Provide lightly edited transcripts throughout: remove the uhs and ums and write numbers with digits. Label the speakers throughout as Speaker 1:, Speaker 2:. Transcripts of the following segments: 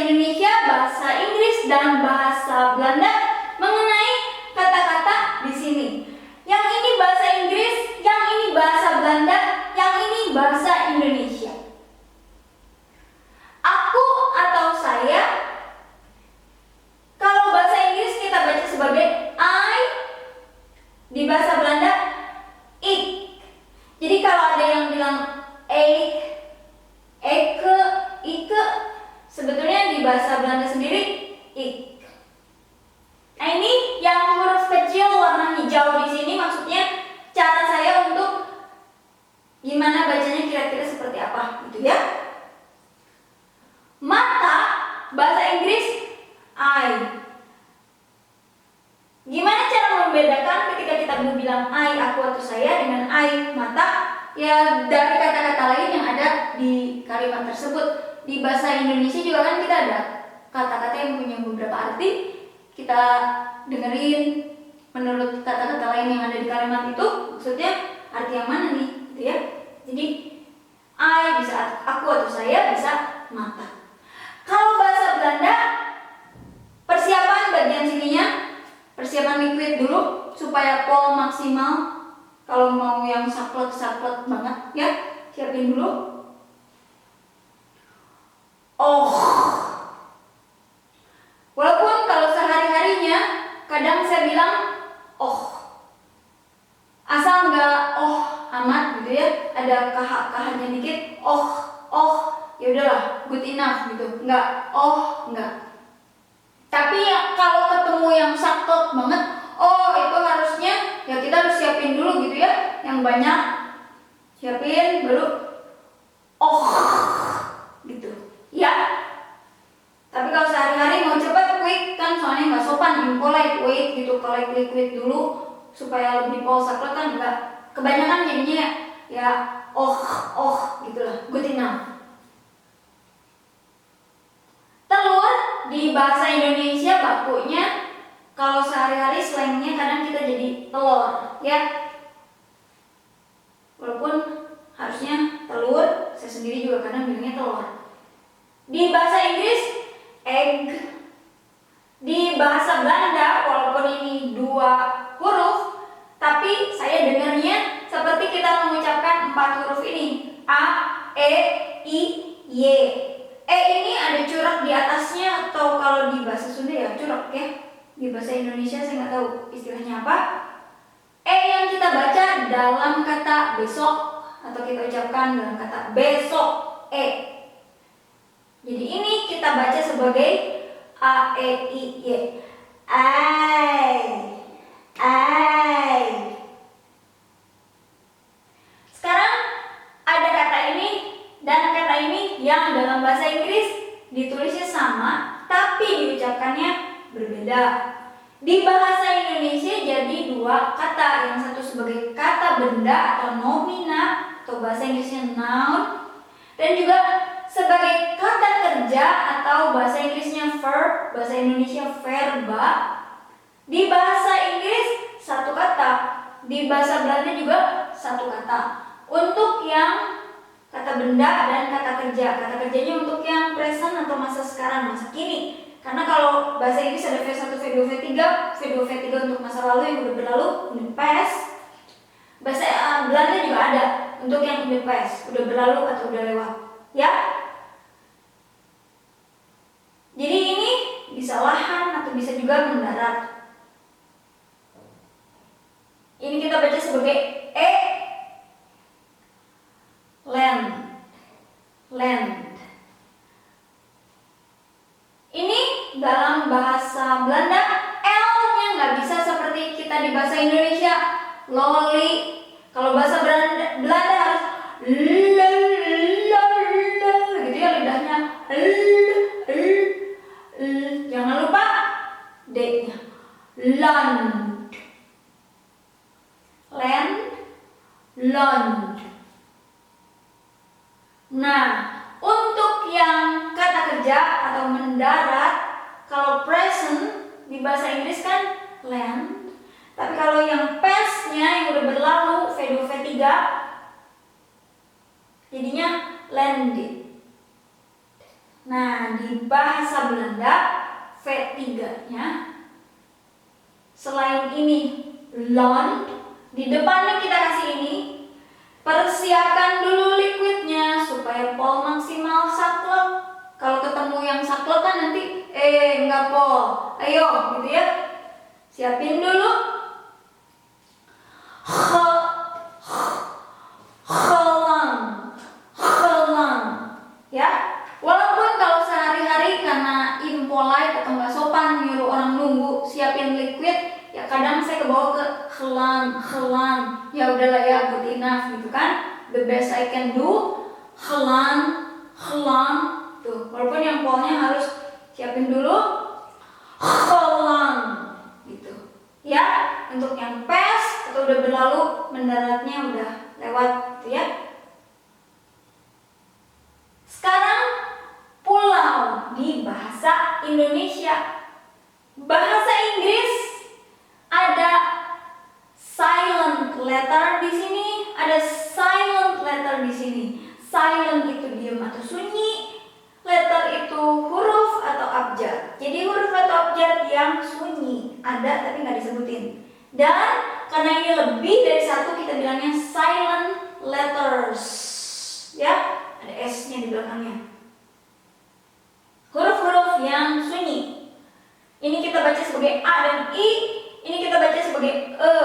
Speaker 1: Indonesia, bahasa Inggris, dan bahasa Belanda mengenai kata-kata di sini. Yang ini bahasa Inggris, yang ini bahasa Belanda, yang ini bahasa Indonesia. Aku atau saya, kalau bahasa Inggris kita baca sebagai I, di bahasa Belanda ik. Jadi kalau ada yang bilang ek, eke, ike, sebetulnya di bahasa Belanda sendiri ik. Nah, ini yang huruf kecil warna hijau di sini maksudnya cara saya untuk gimana bacanya kira-kira seperti apa gitu ya. Mata bahasa Inggris eye. Gimana cara membedakan ketika kita bilang I, aku atau saya dengan I, mata? Ya dari kata-kata lain yang ada di kalimat tersebut. Di bahasa Indonesia juga kan kita ada kata-kata yang punya beberapa arti. Kita dengerin menurut kata-kata lain yang ada di kalimat itu maksudnya arti yang mana nih gitu ya. Jadi I bisa aku atau saya, bisa mata. Kalau bahasa Belanda, persiapan bagian sininya, persiapan liquid dulu supaya pol maksimal. Kalau mau yang saklek banget ya, siapin dulu. Oh. Walaupun kalau sehari-harinya kadang saya bilang oh. Asal nggak oh amat gitu ya, ada kah-kahnya dikit, oh, ya udahlah, good enough gitu. Enggak. Tapi ya, kalau ketemu yang saklek banget, oh itu harusnya ya kita harus siapin dulu gitu ya, yang banyak siapin baru oh gitu ya. Tapi kalau sehari-hari mau cepat quick kan soalnya nggak sopan, impolite, wait gitu, collect liquid dulu supaya lebih pol saklek kan enggak. Kebanyakan jadinya ya oh gitulah, good enough. Telur di bahasa Indonesia bakunya kalau sehari-hari slangnya kadang kita jadi telur ya. Walaupun harusnya telur, saya sendiri juga kadang bilangnya telur. Di bahasa Inggris egg. Di bahasa Belanda walaupun ini 2 huruf, tapi saya dengarnya seperti kita mengucapkan 4 huruf ini. A, E, I, Y. E ini ada curak di atasnya atau kalau di bahasa Sunda ya curak ya. Di bahasa Indonesia saya nggak tahu istilahnya apa. E yang kita baca dalam kata besok atau kita ucapkan dalam kata besok E. Jadi ini kita baca sebagai A, E, I, Y. Ai. Sekarang ada kata ini dan kata ini yang dalam bahasa Inggris ditulisnya sama tapi diucapkannya berbeda. Di bahasa Indonesia jadi 2 kata, yang satu sebagai kata benda atau nomina atau bahasa Inggrisnya noun, dan juga sebagai kata kerja atau bahasa Inggrisnya verb, bahasa Indonesia verba. Di bahasa Inggris 1 kata, di bahasa Belanda juga 1 kata. Untuk yang kata benda dan kata kerja. Kata kerjanya untuk yang present atau masa sekarang, masa kini. Karena kalau bahasa Inggris ada V1, V2, V3, V2, V3 untuk masa lalu yang udah berlalu, in the past. Bahasa Belanda juga ada untuk yang in the past, udah berlalu atau udah lewat. Ya. Jadi ini bisa lahan atau bisa juga mendarat. Ini kita baca sebagai E, land. Ini dalam bahasa Belanda L-nya nggak bisa seperti kita di bahasa Indonesia loli. Kalau bahasa Belanda harus gitu ya lidahnya. Jangan lupa D-nya. Land. Nah, untuk yang kata kerja atau mendarat, kalau present di bahasa Inggris kan land. Tapi kalau yang past-nya yang udah berlalu V2, V3 jadinya landed. Nah, di bahasa Belanda V3-nya selain ini land, di depannya kita kasih ini. Persiapkan dulu liquidnya supaya Paul maksimal saklek. Kalau ketemu yang saklek kan nanti enggak Paul. Ayo gitu ya. Siapin dulu. Gelang. Ya. Walaupun kalau sehari-hari karena impolite atau nggak sopan nyuruh orang nunggu siapin liquid, ya kadang saya kebawa ke gelang. Ya udahlah ya, good enough gitu kan. The best I can do, gelang. Tuh, walaupun yang polnya harus siapin dulu gelang gitu. Ya, untuk yang past atau udah berlalu mendaratnya udah lewat gitu ya. Sekarang pulau di bahasa Indonesia. Bahasa Inggris ada silent letter di sini, ada silent letter di sini. Silent itu diam atau sunyi, letter itu huruf atau abjad. Jadi huruf atau abjad yang sunyi ada tapi nggak disebutin. Dan karena ini lebih dari satu, kita bilangnya silent letters. Ya, ada S-nya di belakangnya. Huruf-huruf yang sunyi. Ini kita baca sebagai A dan I, ini kita baca sebagai E.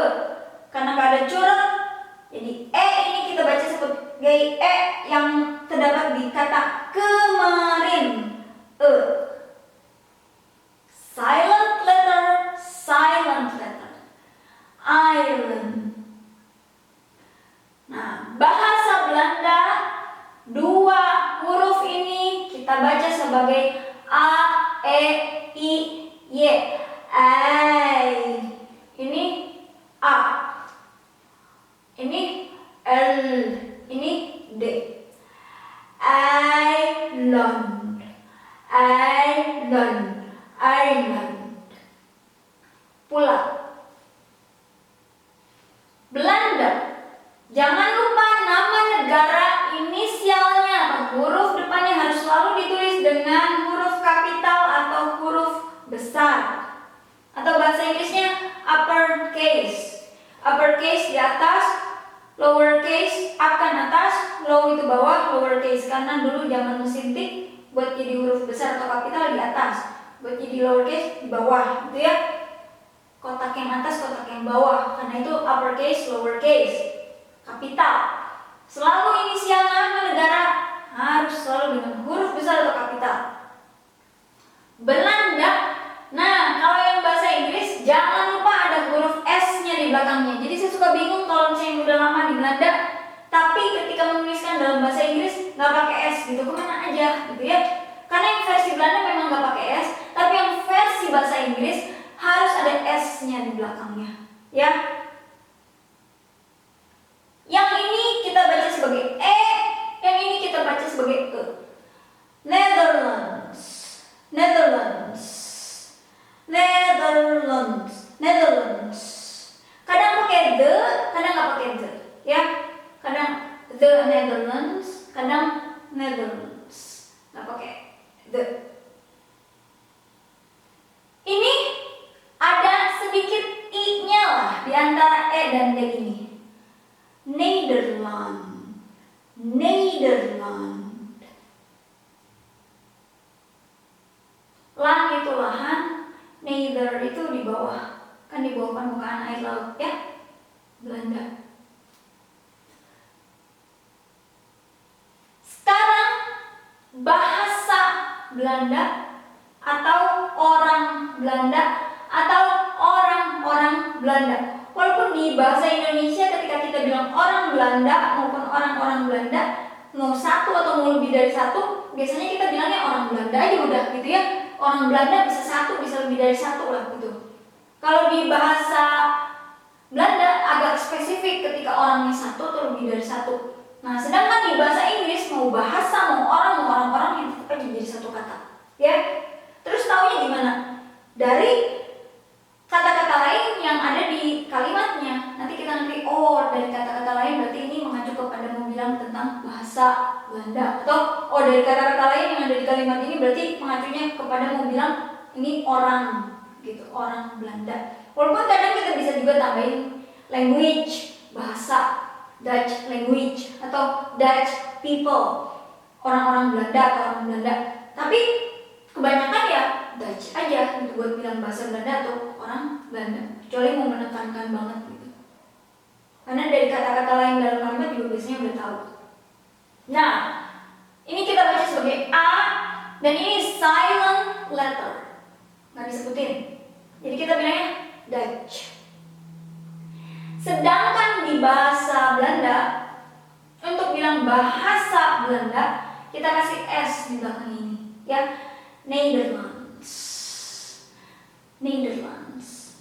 Speaker 1: Karena nggak ada curang, jadi E ini kita baca sebagai E yang terdapat di kata kemarin. E. Silent letter. Island. Nah, bahasa Belanda dua huruf ini kita baca sebagai A, E, I, Y. Ai. Ini A. Ini L. Ini D. Island. Pulau. Belanda. Jangan lupa nama negara inisialnya atau huruf depannya harus selalu ditulis dengan huruf kapital atau huruf besar. Atau bahasa Inggrisnya uppercase. Uppercase di atas, lowercase akan atas, low itu bawah, lowercase karena dulu zaman mesin tik buat jadi huruf besar atau kapital di atas, buat jadi lowercase di bawah, gitu ya. Kotak yang atas, kotak yang bawah, karena itu uppercase, lowercase, kapital. Selalu inisial nama negara harus selalu dengan huruf besar atau kapital. Belanda, nah kalau yang bahasa Inggris jangan lupa ada huruf S-nya di belakangnya. Jadi saya suka bingung kalau misalnya udah lama di Belanda, tapi ketika menuliskan dalam bahasa Inggris nggak pakai S gitu, kemana aja gitu ya. Karena yang versi Belanda memang nggak pakai S, tapi yang versi bahasa Inggris harus ada S-nya di belakangnya, ya. Yang ini kita baca sebagai E, yang ini kita baca sebagai E. Netherlands. Kadang pakai the, kadang nggak pakai the, ya. Kadang the Netherlands, kadang Netherlands, nggak pakai the. Ini ada sedikit i-nya lah di antara E dan D ini. Nederland. Land itu lahan, Nether itu di bawah, kan di bawah permukaan air laut ya, Belanda. Sekarang bahasa Belanda atau orang Belanda atau orang-orang Belanda. Walaupun di bahasa Indonesia ketika kita bilang orang Belanda maupun orang-orang Belanda, mau satu atau mau lebih dari satu, biasanya kita bilangnya orang Belanda aja udah gitu ya. Orang Belanda bisa satu, bisa lebih dari satu lah gitu. Kalau di bahasa Belanda agak spesifik ketika orangnya satu atau lebih dari satu. Nah, sedangkan di bahasa Inggris mau bahasa, mau orang, mau orang-orang yang tetap aja jadi satu kata. Ya. Terus taunya gimana? Dari kata-kata lain yang ada di kalimatnya. Nanti kita oh dari kata-kata lain berarti ini mengacu kepada mau bilang tentang bahasa Belanda. Atau oh dari kata-kata lain yang ada di di kalimat ini berarti mengacunya kepada mau bilang ini orang gitu, orang Belanda. Walaupun kadang kita bisa juga tambahin language, bahasa, Dutch language atau Dutch people, orang-orang Belanda atau orang Belanda. Tapi kebanyakan ya Dutch aja gitu buat bilang bahasa Belanda atau orang Belanda, kecuali mau menekankan banget gitu. Karena dari kata-kata lain dalam kalimat juga biasanya udah tahu. Nah, ini kita baca sebagai A dan ini silent letter, nggak disebutin. Jadi kita bilangnya Dutch. Sedangkan di bahasa Belanda, untuk bilang bahasa Belanda, kita kasih S di belakang ini, ya. Nederlands. Nederlands.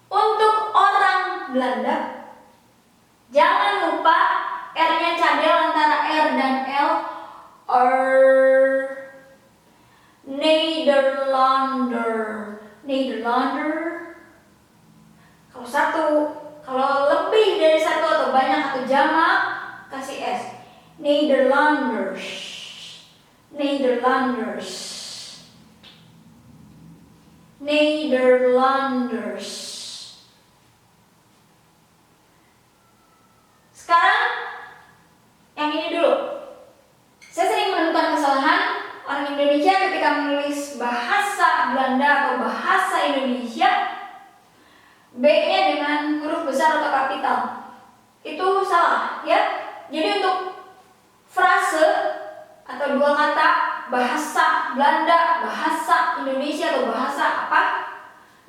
Speaker 1: Untuk orang Belanda, jangan lupa R-nya cadel antara R dan L. Nederlander. Nederlander. Kalau satu, kalau lebih dari satu atau banyak atau jamak, kasih S. Nederlanders. Nederlanders. Nederlanders. Sekarang yang ini dulu. Saya sering menemukan kesalahan orang Indonesia ketika menulis bahasa Belanda atau bahasa Indonesia, B-nya dengan huruf besar atau kapital. Itu salah, ya. Jadi untuk frase atau dua kata bahasa Belanda, bahasa Indonesia atau bahasa apa,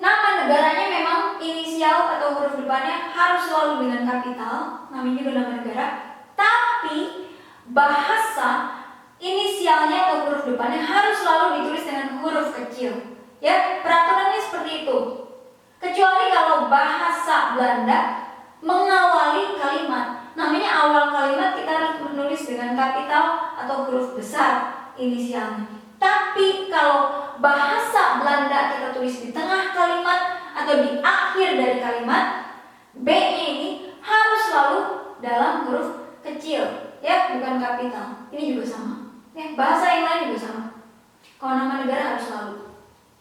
Speaker 1: nama negaranya memang inisial atau huruf depannya harus selalu dengan kapital, namanya juga nama negara. Tapi bahasa inisialnya atau huruf depannya harus selalu ditulis dengan huruf kecil. Ya, peraturannya seperti itu. Kecuali kalau bahasa Belanda mengawali kalimat, namanya awal kalimat kita harus menulis dengan kapital atau huruf besar inisialnya. Tapi kalau bahasa Belanda kita tulis di tengah kalimat atau di akhir dari kalimat, B-nya ini harus selalu dalam huruf kecil, ya, bukan kapital. Ini juga sama. Ya, bahasa yang lain juga sama. Kalau nama negara harus selalu.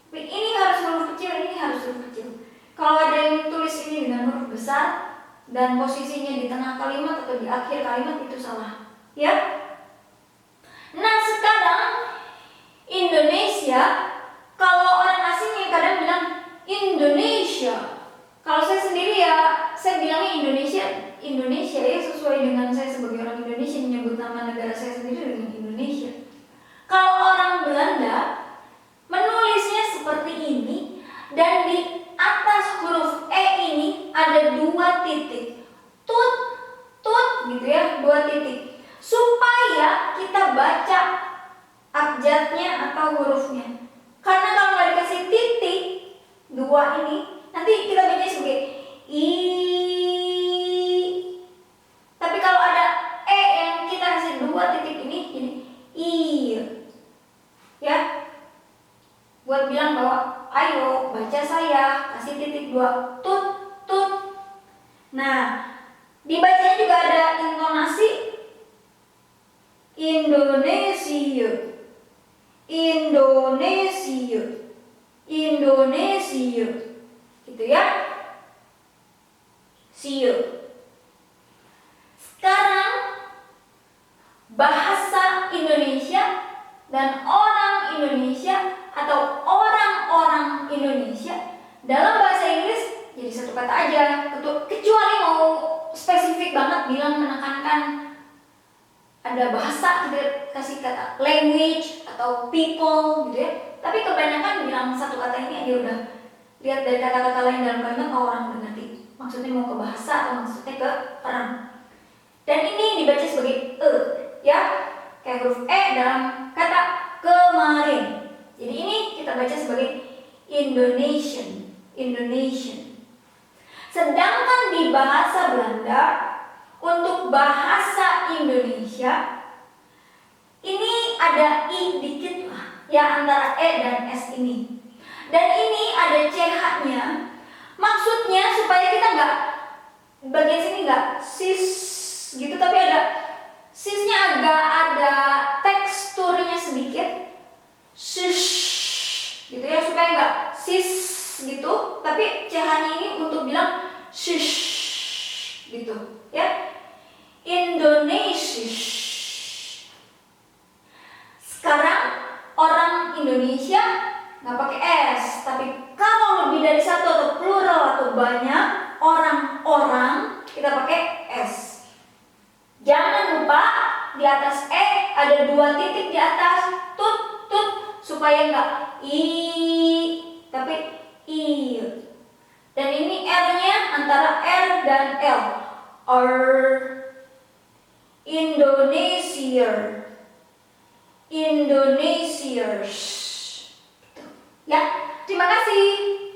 Speaker 1: Tapi ini harus huruf kecil, ini harus huruf kecil. Kalau ada yang tulis ini dengan huruf besar dan posisinya di tengah kalimat atau di akhir kalimat, itu salah, ya. Nah, sekarang Indonesia, kalau orang asing yang kadang bilang Indonesia. Kalau saya sendiri ya, saya bilangnya Indonesia. Indonesia ya, sesuai dengan saya sebagai orang Indonesia menyebut nama negara saya sendiri dengan Indonesia. Kalau orang Belanda menulisnya seperti ini dan di atas huruf E ini ada 2 titik. Tut, gitu ya, 2 titik. Supaya kita baca abjadnya atau hurufnya. Karena kalau nggak dikasih titik 2 ini, nanti kita baca sebagai I. Tapi kalau ada E yang kita kasih 2 titik ini I. Ya. Buat bilang bahwa ayo baca saya, kasih titik 2, tut. Nah, dibacanya juga ada intonasi Indonesia. Gitu ya. See you. Sekarang bahasa Indonesia dan orang Indonesia atau orang-orang Indonesia dalam bahasa Inggris jadi satu kata aja, kecuali mau spesifik banget bilang menekankan ada bahasa, kita kasih kata language atau people gitu ya. Tapi kebanyakan bilang satu kata ini aja udah. Lihat dari kata-kata lain dalam kalimat, orang udah ngerti maksudnya mau ke bahasa atau maksudnya ke orang. Dan ini dibaca sebagai E, ya, kayak huruf E dalam kata kemarin. Jadi ini kita baca sebagai Indonesian. Sedangkan di bahasa Belanda, untuk bahasa Indonesia ini ada I dikit lah, ya, antara E dan S ini. Dan ini ada CH-nya, maksudnya supaya kita nggak bagian sini nggak sis gitu, tapi ada sisnya agak bilang shish gitu ya. Indonesia. Sekarang orang Indonesia nggak pakai S, tapi kalau lebih dari satu atau plural atau banyak orang-orang kita pakai S. Jangan lupa di atas E ada 2 titik di atas, tut supaya nggak I tapi I. Dan ini R-nya antara R dan L. Indonesia. Indonesians. Ya, terima kasih.